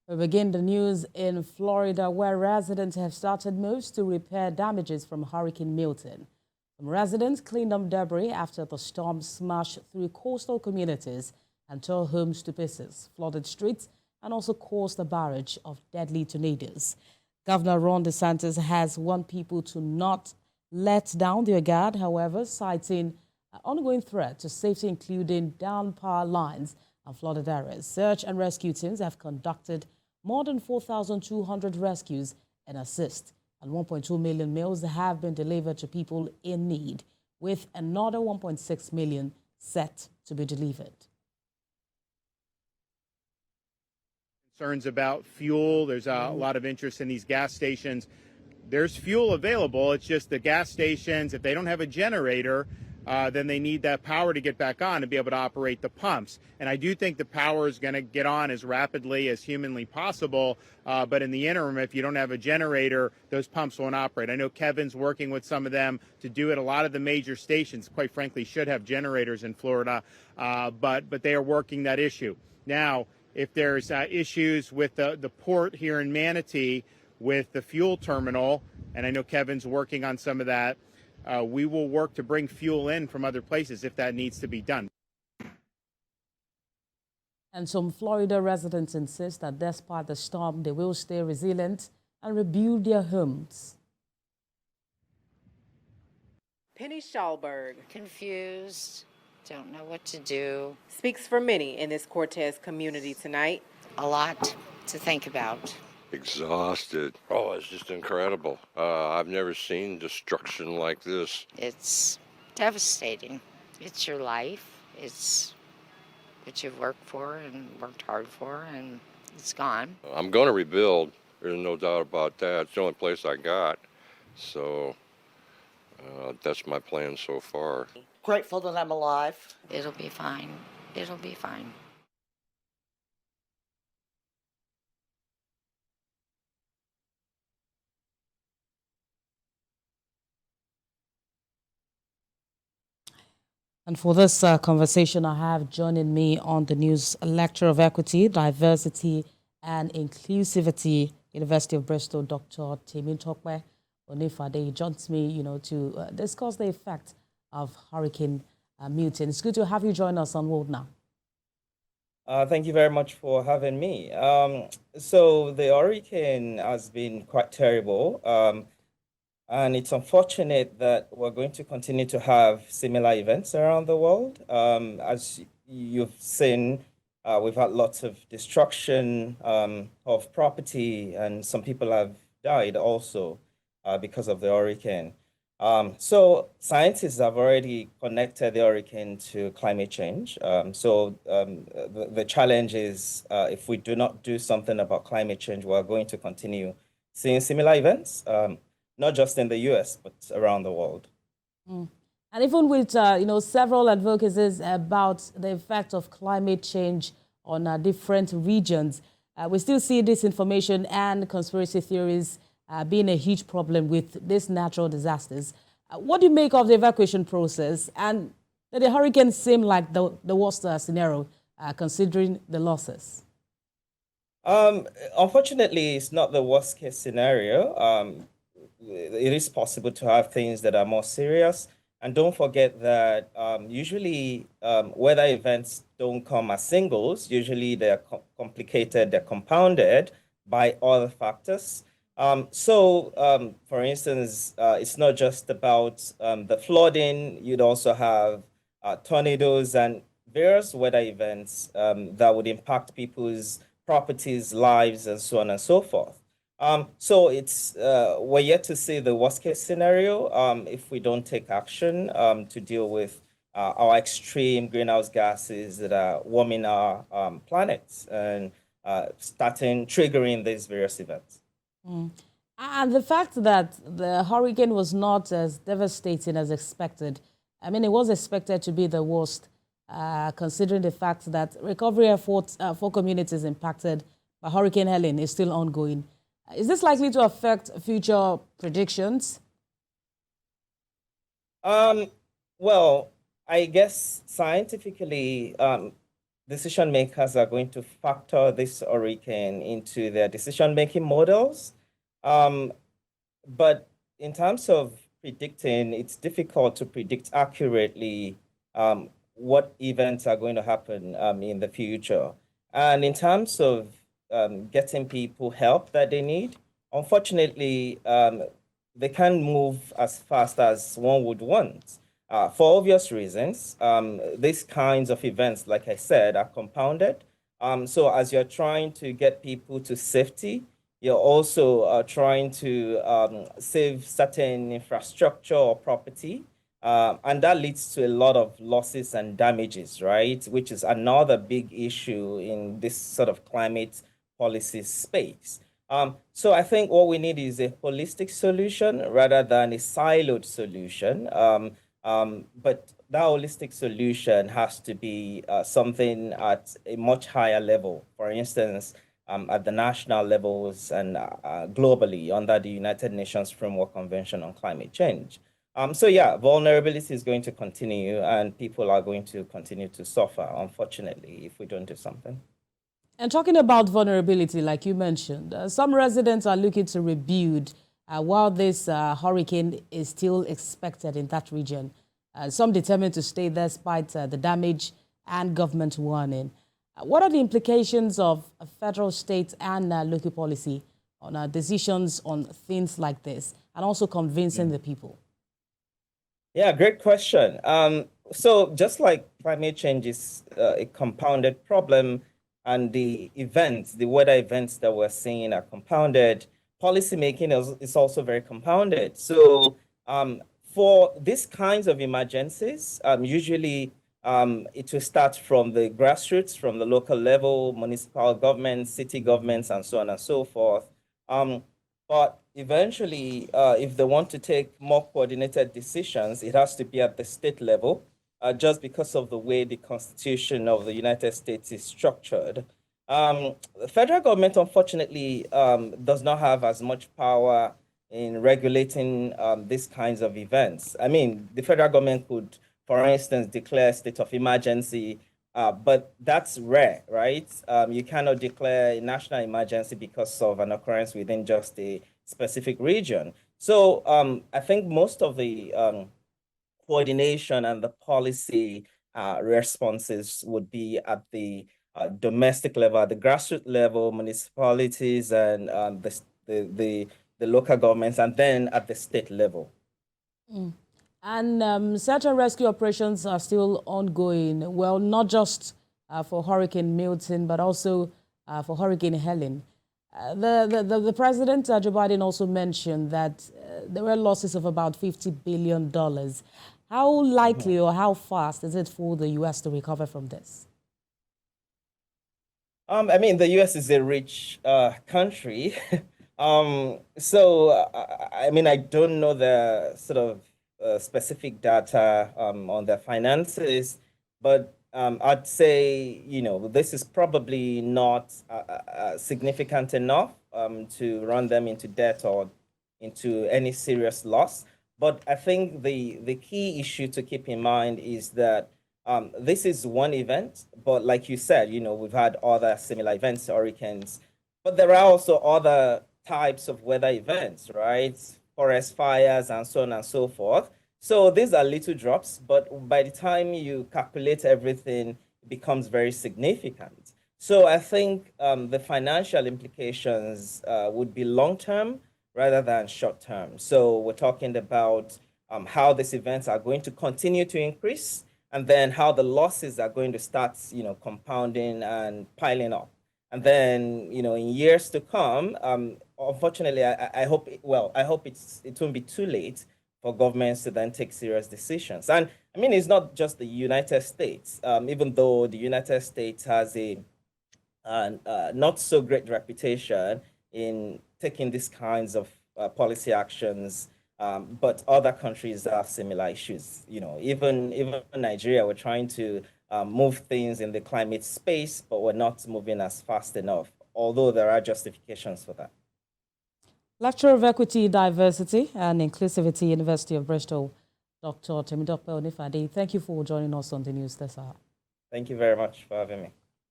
We begin the news in Florida, where residents have started moves to repair damages from Hurricane Milton. Some residents cleaned up debris after the storm smashed through coastal communities and tore homes to pieces, flooded streets, and also caused a barrage of deadly tornadoes. Governor Ron DeSantis has warned people to not let down their guard, however, citing an ongoing threat to safety, including down power lines and flooded areas. Search and rescue teams have conducted more than 4,200 rescues and assists, and 1.2 million meals have been delivered to people in need, with another 1.6 million set to be delivered. Concerns about fuel. There's a lot of interest in these gas stations. There's fuel available. It's just the gas stations, if they don't have a generator, then they need that power to get back on to be able to operate the pumps. And I do think the power is going to get on as rapidly as humanly possible. But in the interim, if you don't have a generator, those pumps won't operate. I know Kevin's working with some of them to do it. A lot of the major stations, quite frankly, should have generators in Florida, but they are working that issue. Now, if there's issues with the port here in Manatee with the fuel terminal, and I know Kevin's working on some of that, we will work to bring fuel in from other places if that needs to be done. And some Florida residents insist that despite the storm, they will stay resilient and rebuild their homes. Penny Schallberg Confused, don't know what to do. speaks for many in this Cortez community tonight. A lot to think about. Exhausted. Oh, it's just incredible. I've never seen destruction like this. It's devastating. It's your life. It's what you've worked for and worked hard for, and it's gone. I'm going to rebuild. There's no doubt about that. It's the only place I got. So that's my plan so far. Grateful that I'm alive. It'll be fine. It'll be fine. And for this conversation, I have joining me on the news lecturer of equity, diversity and inclusivity, University of Bristol, Dr. Temitope Onifade. He joins me, to discuss the effect of Hurricane Milton. It's good to have you join us on World Now. Thank you very much for having me. So the hurricane has been quite terrible. And it's unfortunate that we're going to continue to have similar events around the world. As you've seen, we've had lots of destruction of property, and some people have died also because of the hurricane. So scientists have already connected the hurricane to climate change. The challenge is if we do not do something about climate change, we're going to continue seeing similar events. Not just in the U.S., but around the world. And even with, several advocacies about the effect of climate change on different regions, we still see disinformation and conspiracy theories being a huge problem with these natural disasters. What do you make of the evacuation process? And did the hurricane seem like the worst scenario, considering the losses? Unfortunately, it's not the worst case scenario. It is possible to have things that are more serious. And don't forget that usually weather events don't come as singles. Usually they're complicated, they're compounded by other factors. For instance, it's not just about the flooding. You'd also have tornadoes and various weather events that would impact people's properties, lives, and so on and so forth. We're yet to see the worst case scenario if we don't take action to deal with our extreme greenhouse gases that are warming our planet and triggering these various events. And the fact that the hurricane was not as devastating as expected, I mean, it was expected to be the worst, considering the fact that recovery efforts for communities impacted by Hurricane Helen is still ongoing. Is this likely to affect future predictions? Well, I guess scientifically, decision makers are going to factor this hurricane into their decision-making models. But in terms of predicting, it's difficult to predict accurately what events are going to happen in the future. And in terms of getting people help that they need, unfortunately, they can't move as fast as one would want. For obvious reasons, these kinds of events, like I said, are compounded. So as you're trying to get people to safety, you're also trying to save certain infrastructure or property. And that leads to a lot of losses and damages, right? Which is another big issue in this sort of climate policy space. So I think what we need is a holistic solution rather than a siloed solution. But that holistic solution has to be something at a much higher level. For instance, at the national levels and globally under the United Nations Framework Convention on Climate Change. So yeah, vulnerability is going to continue and people are going to continue to suffer, unfortunately, if we don't do something. And talking about vulnerability, like you mentioned, some residents are looking to rebuild while this hurricane is still expected in that region. Some determined to stay there despite the damage and government warning. What are the implications of federal, state, and local policy on decisions on things like this, and also convincing the people? Yeah, great question. So just like climate change is a compounded problem, and the events, the weather events that we're seeing are compounded, policymaking is also very compounded. So for these kinds of emergencies, usually it will start from the grassroots, from the local level, municipal governments, city governments, and so on and so forth. But eventually, if they want to take more coordinated decisions, it has to be at the state level, just because of the way the Constitution of the United States is structured. The federal government, unfortunately, does not have as much power in regulating these kinds of events. I mean, the federal government could, for instance, declare state of emergency, but that's rare, right? You cannot declare a national emergency because of an occurrence within just a specific region. So I think most of the coordination and the policy responses would be at the domestic level, at the grassroots level, municipalities and the local governments, and then at the state level. And search and rescue operations are still ongoing. Well, not just for Hurricane Milton, but also for Hurricane Helen. The President, Joe Biden, also mentioned that there were losses of about $50 billion. How likely or how fast is it for the U.S. to recover from this? I mean, the U.S. is a rich country. So, I mean, I don't know the sort of specific data on their finances, but I'd say, you know, this is probably not significant enough to run them into debt or into any serious loss. But I think the key issue to keep in mind is that this is one event, but like you said, you know, we've had other similar events, hurricanes, but there are also other types of weather events, right? Forest fires and so on and so forth. So these are little drops, but by the time you calculate everything, it becomes very significant. So I think the financial implications would be long-term rather than short-term. So we're talking about how these events are going to continue to increase, and then how the losses are going to start, you know, compounding and piling up. And then, you know, in years to come, unfortunately, I hope, I hope it won't be too late for governments to then take serious decisions. And I mean, it's not just the United States, even though the United States has a not so great reputation in taking these kinds of policy actions, but other countries have similar issues. You know, even Nigeria, we're trying to move things in the climate space, but we're not moving as fast enough, although there are justifications for that. Lecturer of Equity, Diversity and Inclusivity, University of Bristol, Dr. Temitope Onifade. Thank you for joining us on the news this hour. Thank you very much for having me.